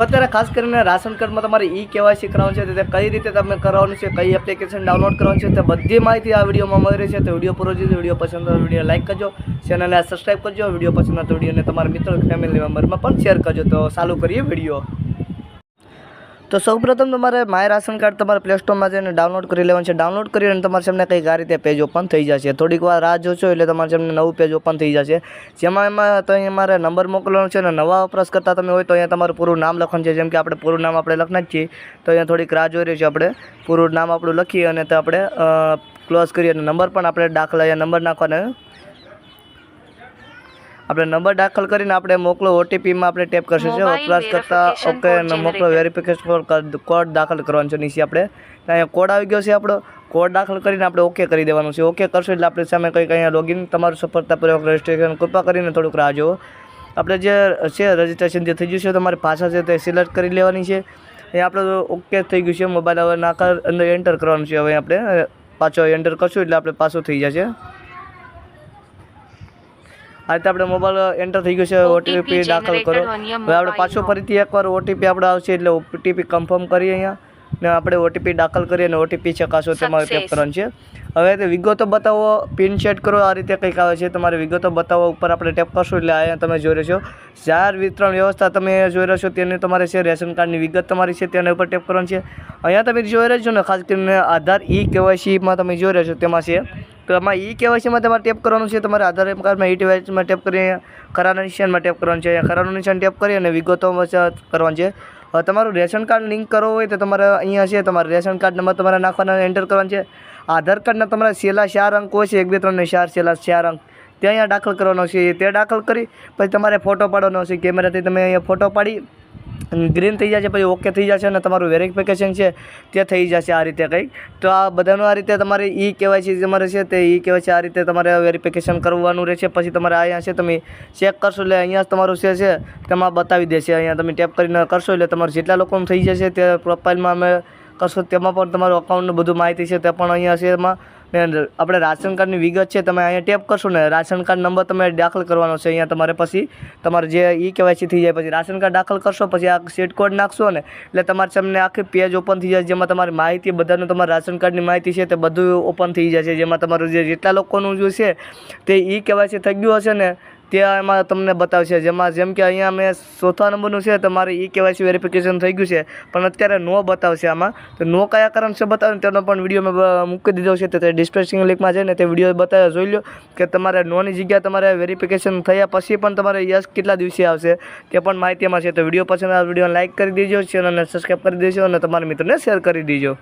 અત્યારે ખાસ કરીને રાશન કાર્ડમાં તમારે ઈ કેવાયસી કરાવવાનું છે, તે કઈ રીતે તમે કરવાનું છે, કઈ એપ્લિકેશન ડાઉનલોડ કરવાનું છે, તે બધી માહિતી આ વિડીયોમાં મળી છે. તો વિડીયો પૂરો જોજો. વિડીયો પસંદ આવે વિડીયો લાઈક કરજો, ચેનલને સબસ્ક્રાઈબ કરજો. વિડીયો પસંદ આવે તો વિડીયોને તમારા મિત્રો ફેમિલી મેમ્બરમાં પણ શેર કરજો. તો ચાલુ કરીએ વિડીયો. તો સૌપ્રથમ તમારે માય રાશન કાર્ડ તમારે પ્લે સ્ટોરમાં જઈને ડાઉનલોડ કરી લેવાનું છે. ડાઉનલોડ કરીને તમારે સામે કંઈક આ રીતે પેજ ઓપન થઈ જશે. થોડીક વાર રાહ જોશો એટલે તમારે સામે નવું પેજ ઓપન થઈ જશે, જેમાં તો અહીંયા મારે નંબર મોકલવાનો છે. અને નવા વપરાશકર્તા તમે હોય તો અહીંયા તમારું પૂરું નામ લખવાનું છે. જેમ કે આપણે પૂરું નામ આપણે લખના જ છીએ, તો અહીંયા થોડીક રાહ જોઈ રહી છે. આપણે પૂરું નામ આપણું લખીએ અને તો આપણે ક્લોઝ કરીએ. અને નંબર પણ આપણે દાખલા અહીંયા નંબર નાખવાનો, આપણે નંબર દાખલ કરીને આપણે મોકલો ઓટીપીમાં આપણે ટેપ કરશું છે. વપરાશકર્તા ઓકે મોકલો વેરિફિકેશન કોડ દાખલ કરવાનો છે. નીચે આપણે અહીંયા કોડ આવી ગયો છે, આપણો કોડ દાખલ કરીને આપણે ઓકે કરી દેવાનું છે. ઓકે કરશો એટલે આપણે સામે કંઈક અહીંયા લોગિન તમારું સફળતાપૂર્વક રજિસ્ટ્રેશન કૃપા કરીને થોડુંક રાહ જુઓ. આપણે જે છે રજિસ્ટ્રેશન જે થઈ ગયું છે તમારી ભાષા છે તે સિલેક્ટ કરી લેવાની છે. અહીંયા આપણે ઓકે થઈ ગયું છે. મોબાઈલ હવે નાખા અંદર એન્ટર કરવાનું છે. હવે આપણે પાછો એન્ટર કરશું એટલે આપણે પાછું થઈ જશે. આ રીતે આપણે મોબાઈલ એન્ટર થઈ ગયું છે. ઓટીપી દાખલ કરો. હવે આપણે પાછો ફરીથી એકવાર ઓટીપી આપણે આવશે એટલે ઓટીપી કન્ફર્મ કરીએ અહીંયા ને આપણે ઓટીપી દાખલ કરીએ અને ઓટીપી ચકાસો તમારે ટેપ કરવાનું છે. હવે તે વિગતો બતાવો, પિન સેટ કરો, આ રીતે કંઈક આવે છે. તમારે વિગતો બતાવો ઉપર આપણે ટેપ કરશો એટલે અહીંયા તમે જોઈ રહ્યો છો જાહેર વિતરણ વ્યવસ્થા તમે જોઈ રહ્યો છો. તેની તમારે છે રેશન કાર્ડની વિગત તમારી છે તેના ઉપર ટેપ કરવાનું છે. અહીંયા તમે જોઈ રહ્યા છો ને ખાસ કરીને આધાર ઈ કેવાયસીમાં તમે જોઈ રહ્યા છો તેમાં છે. તો આમાં ઈ કેવાયસીમાં તમારે ટેપ કરવાનું છે. તમારે આધાર કાર્ડમાં ઈ કેવાયસીમાં ટેપ કરી ખરાના નિશાનમાં ટેપ કરવાનું છે. અહીંયા ખરાનું નિશાન ટેપ કરી અને વિગતો કરવાનું છે. હવે તમારું રેશન કાર્ડ લિંક કરવું હોય તો તમારે અહીંયા છે તમારે રેશન કાર્ડ નંબર તમારે નાખવાના એન્ટર કરવાનો છે. આધાર કાર્ડના તમારા છેલ્લા 4 અંક હોય છે, 1 2 3 ને 4 છેલ્લા 4 અંક તે અહીંયા દાખલ કરવાનો છે. તે દાખલ કરી પછી તમારે ફોટો પાડવાનો છે. કેમેરાથી તમે અહીંયા ફોટો પાડી ગ્રીન થઈ જશે, પછી ઓકે થઈ જશે અને તમારું વેરિફિકેશન છે તે થઈ જશે. આ રીતે કંઈક તો આ બધાનું આ રીતે તમારે ઈ કેવાયસી તમારે છે તે ઈ કેવાયસી આ રીતે તમારે વેરિફિકેશન કરવાનું રહેશે. પછી તમારે અહીંયા છે તમે ચેક કરશો એટલે અહીંયા તમારું છે તેમાં બતાવી દેશે. અહીંયા તમે ટેપ કરીને કરશો એટલે તમારું જેટલા લોકોનું થઈ જશે તે પ્રોફાઇલમાં અમે કરશો તેમાં પણ તમારું અકાઉન્ટનું બધું માહિતી છે તે પણ અહીંયા છે. એમાં આપણે રાશન કાર્ડની વિગત છે તમે અહીંયા ટેપ કરશો ને રાશન કાર્ડ નંબર તમે દાખલ કરવાનો છે. અહીંયા તમારે પછી તમારે જે ઈ કેવાયસી થઈ જાય પછી રાશન કાર્ડ દાખલ કરશો, પછી આ સેટ કોડ નાખશો ને એટલે તમારે સામે આખી પેજ ઓપન થઈ જાય, જેમાં તમારી માહિતી બધાનું તમારા રાશન કાર્ડની માહિતી છે તે બધું ઓપન થઈ જાય છે. જેમાં તમારું જે જેટલા લોકોનું જે છે તે ઈ કેવાયસી થઈ ગયું હશે ને તે એમાં તમને બતાવશે. જેમ કે અહીંયા મેં ચોથા નંબરનું છે તમારે ઈ કેવાયસી વેરિફિકેશન થઈ ગયું છે પણ અત્યારે નો બતાવશે આમાં. તો નો કયા કારણથી બતાવે તેનો પણ વિડીયો મેં મૂકી દીધો છે. તે ડિસ્ક્રિપ્શન લિંકમાં જઈને તે વિડીયો બતાવે જોઈ લો કે તમારે નોની જગ્યાએ તમારે વેરિફિકેશન થયા પછી પણ તમારે યસ કેટલા દિવસે આવશે તે પણ માહિતીમાં છે. તો વિડીયો પસંદ આવે વિડીયોને લાઇક કરી દેજો, ચેનલને સબસ્ક્રાઈબ કરી દેજો અને તમારા મિત્રોને શેર કરી દેજો.